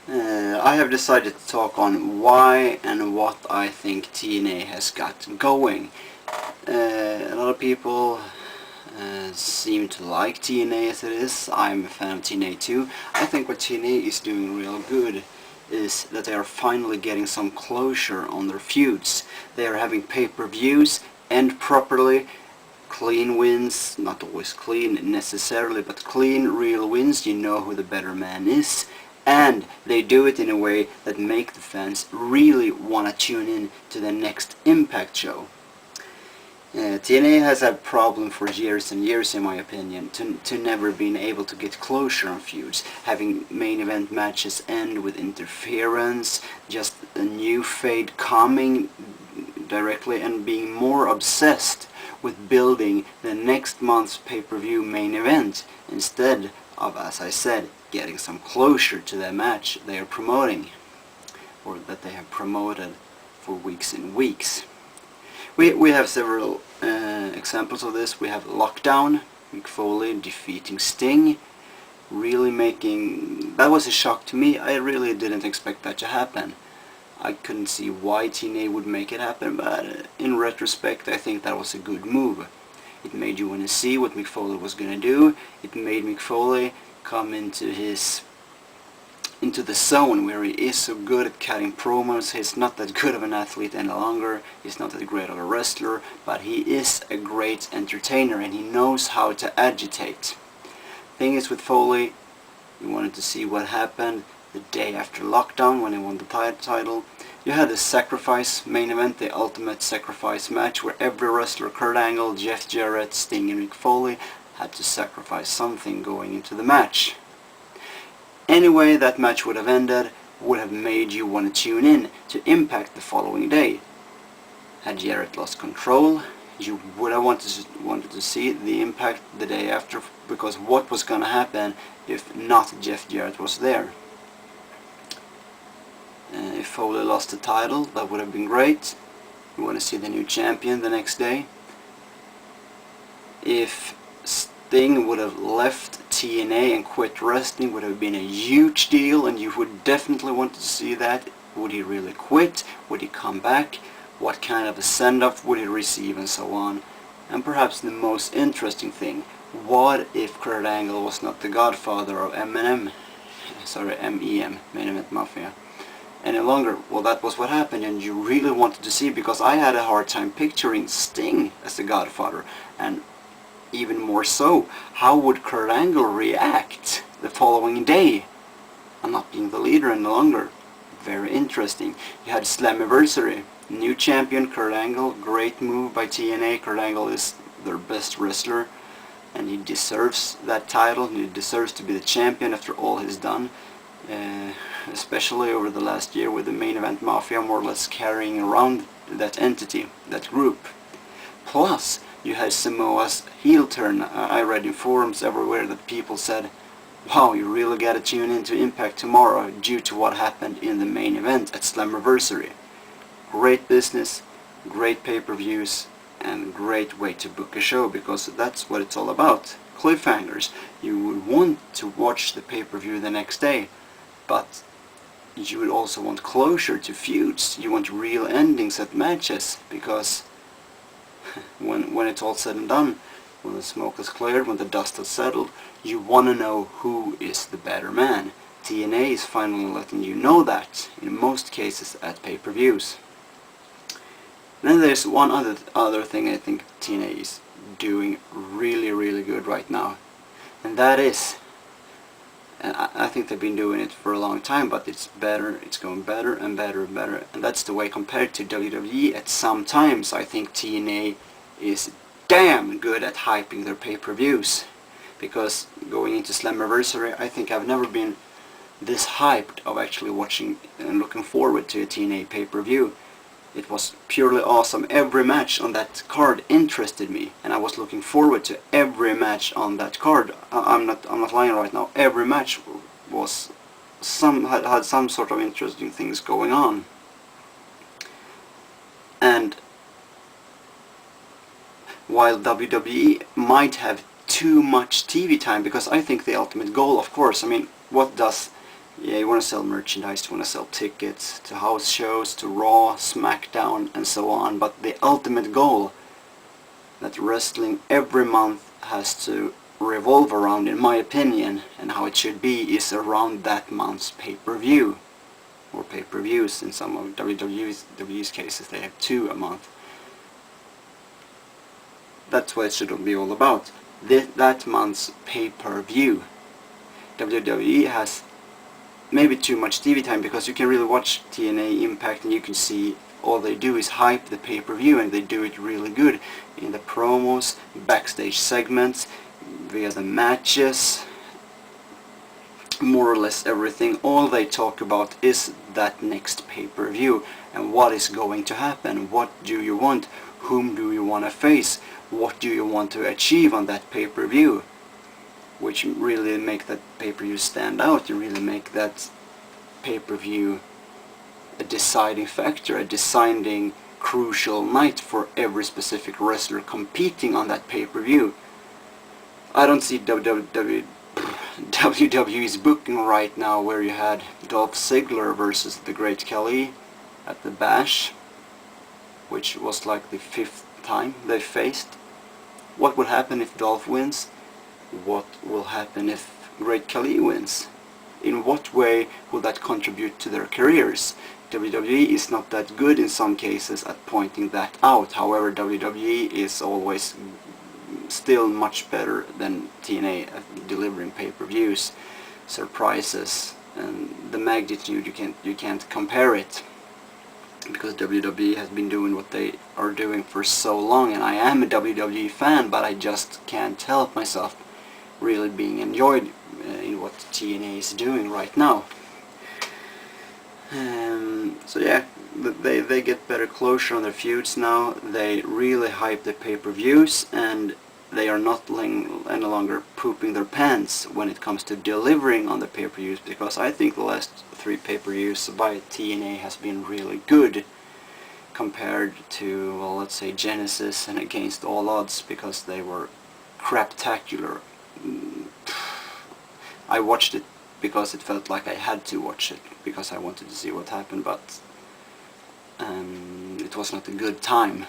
I have decided to talk on why and what I think TNA has got going. A lot of people seem to like TNA as it is. I'm a fan of TNA too. I think what TNA is doing real good is that they are finally getting some closure on their feuds. They are having pay-per-views, end properly, clean wins, not always clean necessarily, but clean, real wins. You know who the better man is. And they do it in a way that make the fans really want to tune in to the next Impact show. TNA has had a problem for years and years, in my opinion, to never being able to get closure on feuds, having main event matches end with interference, just a new fade coming directly, and being more obsessed with building the next month's pay-per-view main event instead of, as I said, getting some closure to the match they are promoting, or that they have promoted for weeks and weeks. We have several examples of this. We have Lockdown, Mick Foley defeating Sting, really making... that was a shock to me. I really didn't expect that to happen. I couldn't see why TNA would make it happen, but in retrospect I think that was a good move. It made you want to see what Mick Foley was going to do. It made Mick Foley come into the zone where he is so good at cutting promos. He's not that good of an athlete any longer. He's not that great of a wrestler, but he is a great entertainer and he knows how to agitate. Thing is with Foley, you wanted to see what happened the day after Lockdown when he won the title. You had the Sacrifice main event, the Ultimate Sacrifice match, where every wrestler, Kurt Angle, Jeff Jarrett, Sting and Mick Foley, had to sacrifice something going into the match. Anyway, that match would have ended, would have made you want to tune in to Impact the following day. Had Jarrett lost control, you would have wanted to see the Impact the day after, because what was going to happen if not Jeff Jarrett was there? If Foley lost the title, that would have been great. You want to see the new champion the next day. If Sting would have left TNA and quit wrestling, would have been a huge deal, and you would definitely want to see that. Would he really quit? Would he come back? What kind of a send-off would he receive, and so on? And perhaps the most interesting thing, what if Kurt Angle was not the godfather of MEM, Main Event Mafia, any longer? Well, that was what happened, and you really wanted to see, because I had a hard time picturing Sting as the godfather, and even more so, how would Kurt Angle react the following day? I'm not being the leader any longer. Very interesting. You had Slammiversary, new champion Kurt Angle, great move by TNA. Kurt Angle is their best wrestler, and he deserves that title. He deserves to be the champion after all he's done, especially over the last year with the Main Event Mafia more or less carrying around that entity, that group. Plus, you had Samoa's heel turn. I read in forums everywhere that people said, wow, you really gotta tune into Impact tomorrow due to what happened in the main event at Slammiversary. Great business, great pay-per-views, and great way to book a show, because that's what it's all about. Cliffhangers. You would want to watch the pay-per-view the next day, but you would also want closure to feuds. You want real endings at matches, because when it's all said and done, when the smoke is cleared, when the dust has settled, you want to know who is the better man. TNA is finally letting you know that, in most cases at pay-per-views. Then there's one other thing I think TNA is doing really good right now, and that is, and I think they've been doing it for a long time, but it's better, it's going better and better and better, and that's the way compared to WWE. At some times I think TNA is damn good at hyping their pay-per-views, because going into Slammiversary, I think I've never been this hyped of actually watching and looking forward to a TNA pay-per-view. It was purely awesome. Every match on that card interested me, and I was looking forward to every match on that card. I'm not lying right now. Every match was had some sort of interesting things going on. And while WWE might have too much TV time, because I think the ultimate goal, of course, I mean, what does Yeah, you want to sell merchandise, you want to sell tickets to house shows, to Raw, SmackDown, and so on, but the ultimate goal that wrestling every month has to revolve around, in my opinion, and how it should be, is around that month's pay-per-view, or pay-per-views. In some of WWE's cases they have 2 a month. That's what it should be all about. That month's pay-per-view. WWE has maybe too much TV time, because you can really watch TNA Impact and you can see all they do is hype the pay-per-view, and they do it really good in the promos, backstage segments, via the matches, more or less everything. All they talk about is that next pay-per-view and what is going to happen. What do you want? Whom do you want to face? What do you want to achieve on that pay-per-view? Which really make that pay-per-view stand out. You really make that pay-per-view a deciding factor, a deciding crucial night for every specific wrestler competing on that pay-per-view. I don't see WWE's booking right now, where you had Dolph Ziggler versus the Great Khali at the Bash, which was like the 5th time they faced. What would happen if Dolph wins? What will happen if Great Khali wins? In what way will that contribute to their careers? WWE is not that good in some cases at pointing that out. However, WWE is always still much better than TNA at delivering pay-per-views, surprises, and the magnitude, you can't compare it, because WWE has been doing what they are doing for so long, and I am a WWE fan, but I just can't help myself really being enjoyed in what TNA is doing right now. So yeah, they get better closure on their feuds now. They really hype the pay-per-views, and they are not any longer pooping their pants when it comes to delivering on the pay-per-views, because I think the last 3 pay-per-views by TNA has been really good compared to, well, let's say Genesis and Against All Odds, because they were craptacular. I watched it because it felt like I had to watch it, because I wanted to see what happened, but it was not a good time.